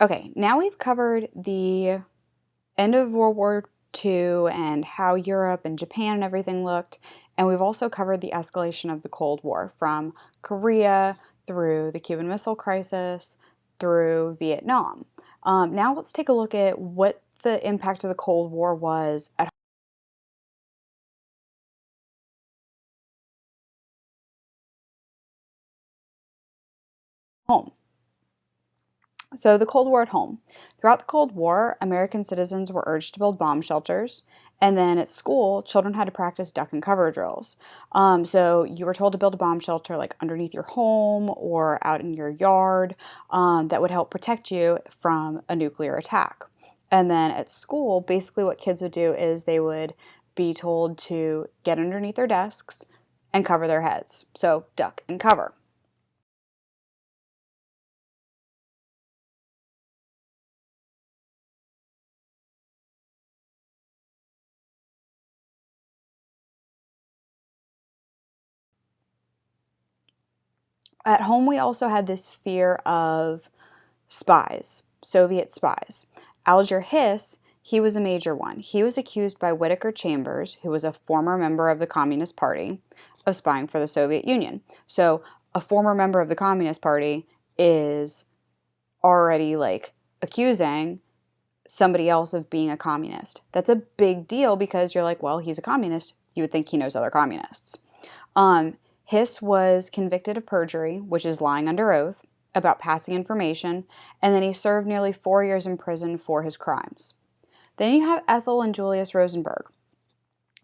Okay, now we've covered the end of World War II and how Europe and Japan and everything looked, and we've also covered the escalation of the Cold War from Korea through the Cuban Missile Crisis through Vietnam. Now let's take a look at what the impact of the Cold War was at home. So, the Cold War at home. Throughout the Cold War, American citizens were urged to build bomb shelters. And then at school, children had to practice duck and cover drills. So, you were told to build a bomb shelter like underneath your home or out in your yard that would help protect you from a nuclear attack. And then at school, basically what kids would do is they would be told to get underneath their desks and cover their heads. So, duck and cover. At home, we also had this fear of spies, Soviet spies. Alger Hiss, he was a major one. He was accused by Whittaker Chambers, who was a former member of the Communist Party, of spying for the Soviet Union. So, a former member of the Communist Party is already like accusing somebody else of being a communist. That's a big deal because you're like, well, he's a communist. You would think he knows other communists. Um, Hiss was convicted of perjury, which is lying under oath, about passing information, and then he served nearly 4 years in prison for his crimes. Then you have Ethel and Julius Rosenberg.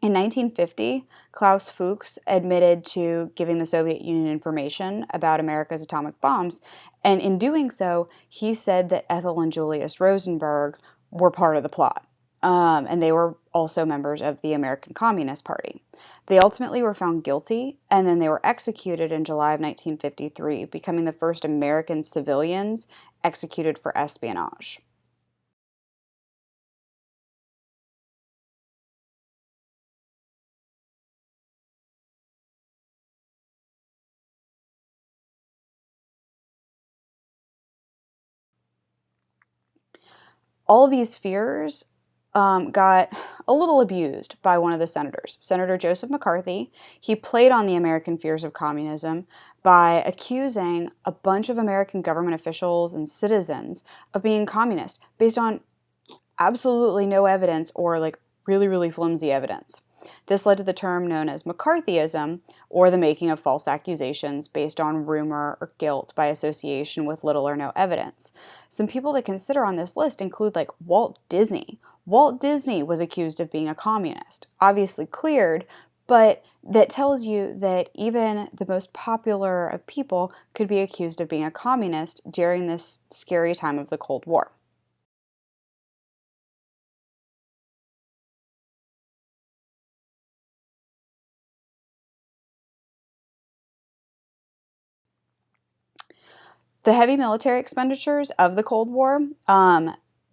In 1950, Klaus Fuchs admitted to giving the Soviet Union information about America's atomic bombs, and in doing so, he said that Ethel and Julius Rosenberg were part of the plot. And they were also members of the American Communist Party. They ultimately were found guilty, and then they were executed in July of 1953, becoming the first American civilians executed for espionage. All of these fears got a little abused by one of the senators, Senator Joseph McCarthy. He played on the American fears of communism by accusing a bunch of American government officials and citizens of being communist based on absolutely no evidence or like really, really flimsy evidence. This led to the term known as McCarthyism, or the making of false accusations based on rumor or guilt by association with little or no evidence. Some people to consider on this list include like Walt Disney. Walt Disney was accused of being a communist, obviously cleared, but that tells you that even the most popular of people could be accused of being a communist during this scary time of the Cold War. The heavy military expenditures of the Cold War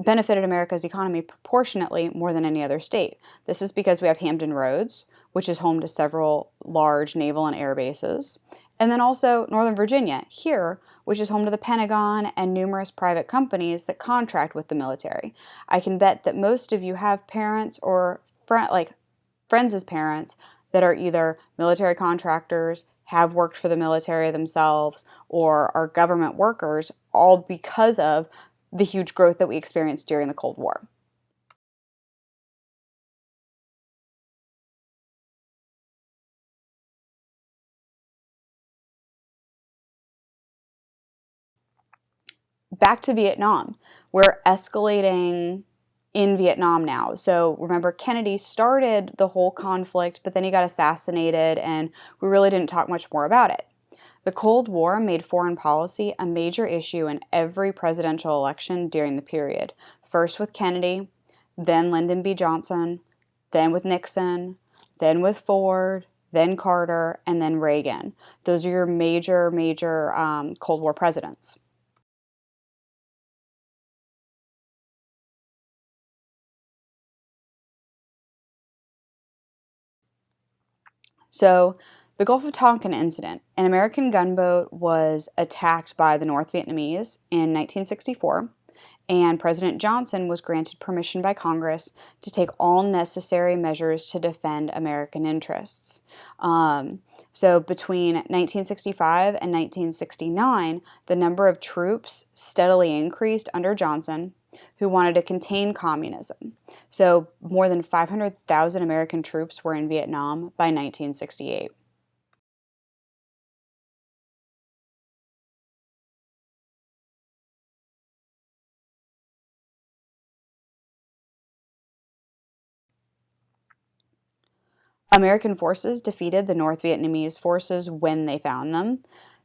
benefited America's economy proportionately more than any other state. This is because we have Hampton Roads, which is home to several large naval and air bases, and then also Northern Virginia, here, which is home to the Pentagon and numerous private companies that contract with the military. I can bet that most of you have parents or friends as parents that are either military contractors, have worked for the military themselves, or are government workers, all because of the huge growth that we experienced during the Cold War. Back to Vietnam. We're escalating in Vietnam now. So remember, Kennedy started the whole conflict, but then he got assassinated, and we really didn't talk much more about it. The Cold War made foreign policy a major issue in every presidential election during the period. First with Kennedy, then Lyndon B. Johnson, then with Nixon, then with Ford, then Carter, and then Reagan. Those are your major Cold War presidents. So, the Gulf of Tonkin incident, an American gunboat was attacked by the North Vietnamese in 1964, and President Johnson was granted permission by Congress to take all necessary measures to defend American interests. So between 1965 and 1969, the number of troops steadily increased under Johnson, who wanted to contain communism. So more than 500,000 American troops were in Vietnam by 1968. American forces defeated the North Vietnamese forces when they found them.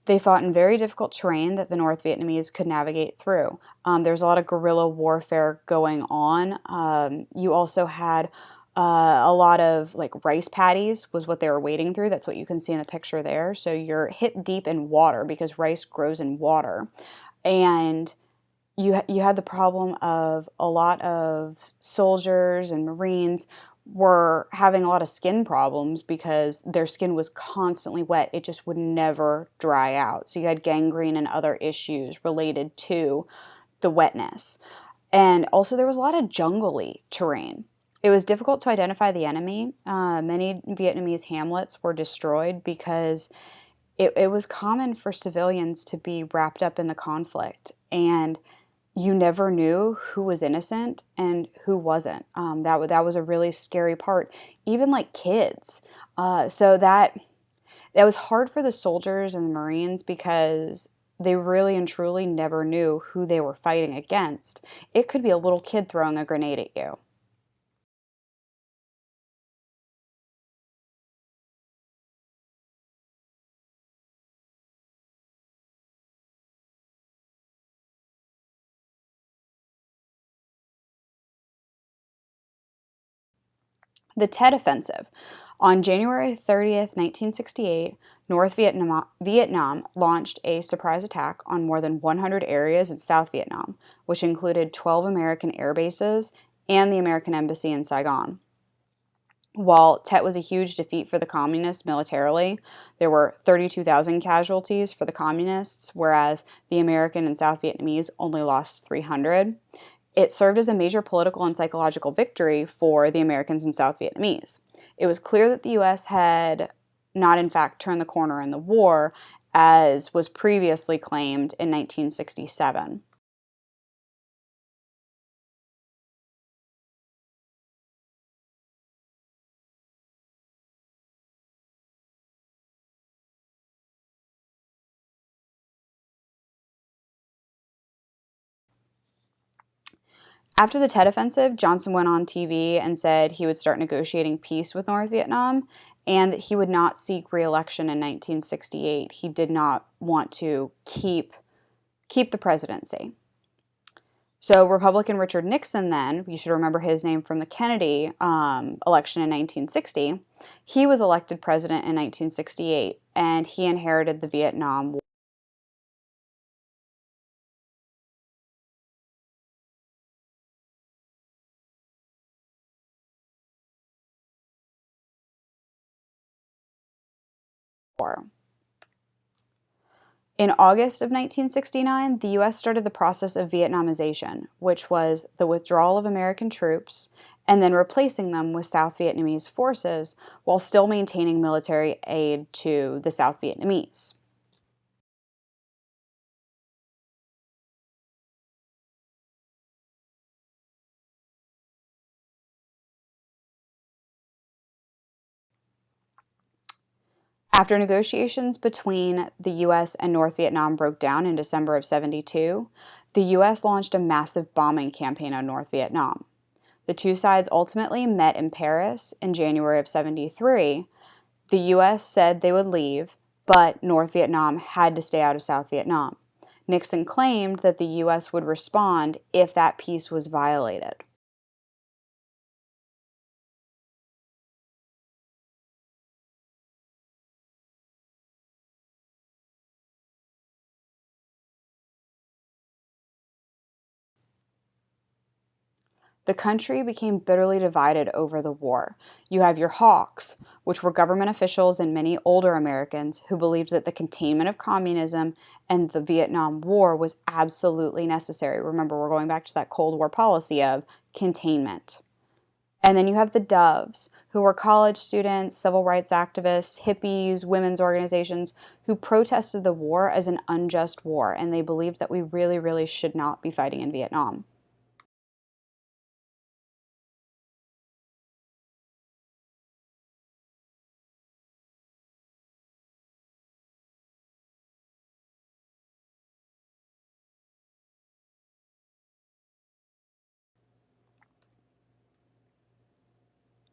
They fought in very difficult terrain that the North Vietnamese could navigate through. There's a lot of guerrilla warfare going on. You also had a lot of like rice paddies was what they were wading through. That's what you can see in the picture there. So you're hip deep in water because rice grows in water. And you had the problem of a lot of soldiers and Marines were having a lot of skin problems because their skin was constantly wet. It just would never dry out. So you had gangrene and other issues related to the wetness. And also there was a lot of jungly terrain. It was difficult to identify the enemy. Many Vietnamese hamlets were destroyed because it was common for civilians to be wrapped up in the conflict. And you never knew who was innocent and who wasn't. That was a really scary part, even like kids. So that was hard for the soldiers and the Marines because they really and truly never knew who they were fighting against. It could be a little kid throwing a grenade at you. The Tet Offensive. On January 30th, 1968, Vietnam launched a surprise attack on more than 100 areas in South Vietnam, which included 12 American air bases and the American embassy in Saigon. While Tet was a huge defeat for the communists militarily, there were 32,000 casualties for the communists, whereas the American and South Vietnamese only lost 300. It served as a major political and psychological victory for the Americans and South Vietnamese. It was clear that the U.S. had not, in fact, turned the corner in the war, as was previously claimed in 1967. After the Tet Offensive, Johnson went on TV and said he would start negotiating peace with North Vietnam and that he would not seek re-election in 1968. He did not want to keep the presidency. So Republican Richard Nixon then, you should remember his name from the Kennedy election in 1960, he was elected president in 1968, and he inherited the Vietnam War. In August of 1969, the U.S. started the process of Vietnamization, which was the withdrawal of American troops and then replacing them with South Vietnamese forces while still maintaining military aid to the South Vietnamese. After negotiations between the U.S. and North Vietnam broke down in December of 72, the U.S. launched a massive bombing campaign on North Vietnam. The two sides ultimately met in Paris in January of 73. The U.S. said they would leave, but North Vietnam had to stay out of South Vietnam. Nixon claimed that the U.S. would respond if that peace was violated. The country became bitterly divided over the war. You have your hawks, which were government officials and many older Americans who believed that the containment of communism and the Vietnam War was absolutely necessary. Remember, we're going back to that Cold War policy of containment. And then you have the doves, who were college students, civil rights activists, hippies, women's organizations who protested the war as an unjust war, and they believed that we really, really should not be fighting in Vietnam.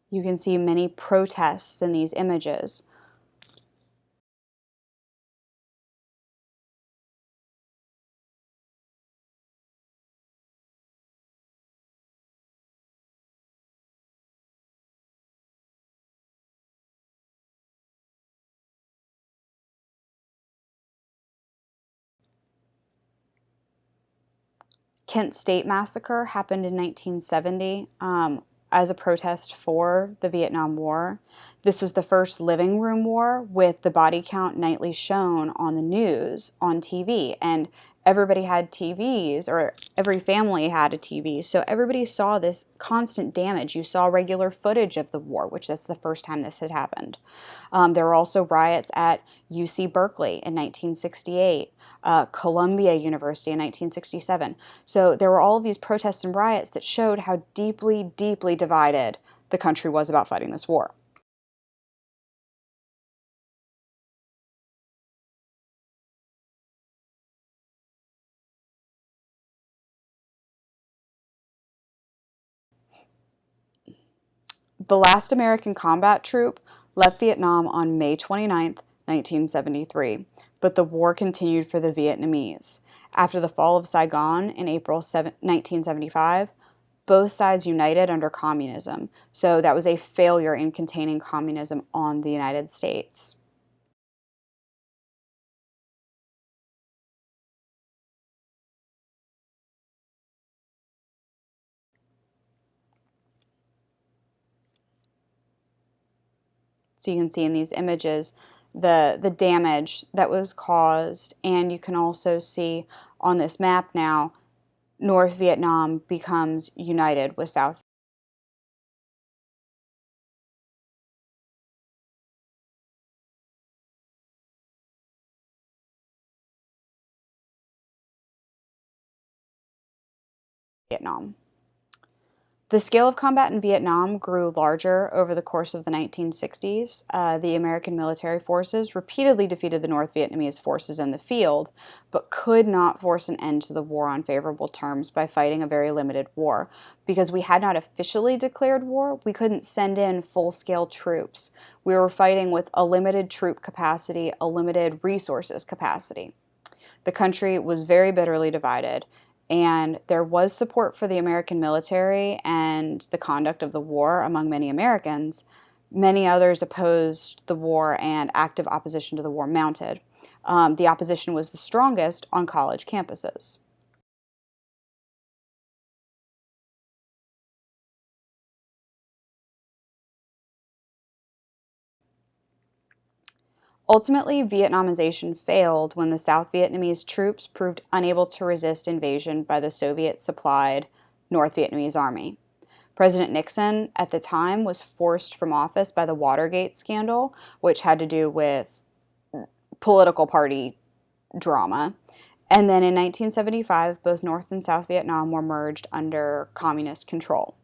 You can see many protests in these images. Kent State Massacre happened in 1970 as a protest for the Vietnam War. This was the first living room war with the body count nightly shown on the news on TV. And everybody had TVs, or every family had a TV. So everybody saw this constant damage. You saw regular footage of the war, which that's the first time this had happened. There were also riots at UC Berkeley in 1968. Columbia University in 1967. So there were all of these protests and riots that showed how deeply, deeply divided the country was about fighting this war. The last American combat troop left Vietnam on May 29th, 1973, but the war continued for the Vietnamese. After the fall of Saigon in April 1975, both sides united under communism. So that was a failure in containing communism on the United States. So you can see in these images the damage that was caused, and you can also see on this map now North Vietnam becomes united with South Vietnam. The scale of combat in Vietnam grew larger over the course of the 1960s. The American military forces repeatedly defeated the North Vietnamese forces in the field, but could not force an end to the war on favorable terms by fighting a very limited war. Because we had not officially declared war, we couldn't send in full-scale troops. We were fighting with a limited troop capacity, a limited resources capacity. The country was very bitterly divided, and there was support for the American military and the conduct of the war among many Americans. Many others opposed the war, and active opposition to the war mounted. The opposition was the strongest on college campuses. Ultimately, Vietnamization failed when the South Vietnamese troops proved unable to resist invasion by the Soviet-supplied North Vietnamese army. President Nixon at the time was forced from office by the Watergate scandal, which had to do with political party drama. And then in 1975, both North and South Vietnam were merged under communist control.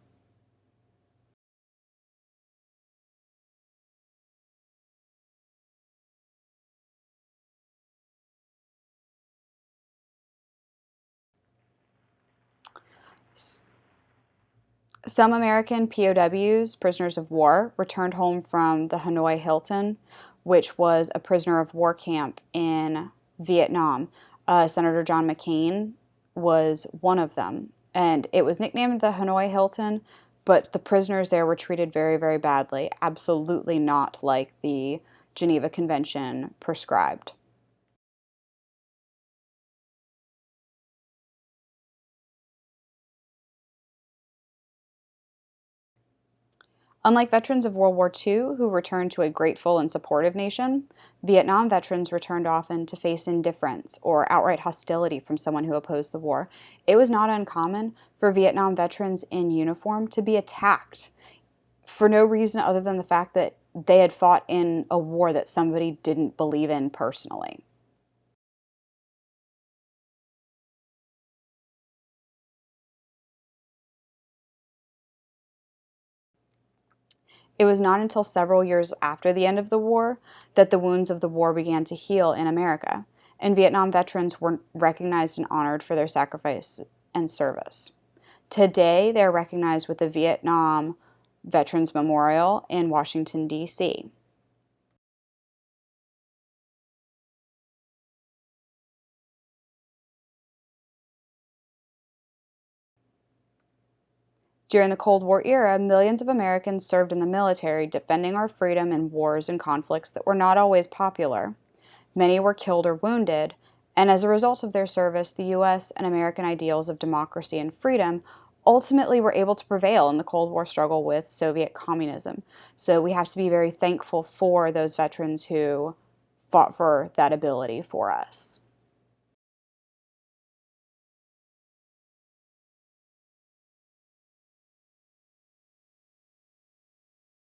Some American POWs, prisoners of war, returned home from the Hanoi Hilton, which was a prisoner of war camp in Vietnam. Senator John McCain was one of them, and it was nicknamed the Hanoi Hilton, but the prisoners there were treated very, very badly, absolutely not like the Geneva Convention prescribed. Unlike veterans of World War II who returned to a grateful and supportive nation, Vietnam veterans returned often to face indifference or outright hostility from someone who opposed the war. It was not uncommon for Vietnam veterans in uniform to be attacked for no reason other than the fact that they had fought in a war that somebody didn't believe in personally. It was not until several years after the end of the war that the wounds of the war began to heal in America, and Vietnam veterans were recognized and honored for their sacrifice and service. Today, they are recognized with the Vietnam Veterans Memorial in Washington, D.C. During the Cold War era, millions of Americans served in the military, defending our freedom in wars and conflicts that were not always popular. Many were killed or wounded, and as a result of their service, the U.S. and American ideals of democracy and freedom ultimately were able to prevail in the Cold War struggle with Soviet communism. So we have to be very thankful for those veterans who fought for that ability for us.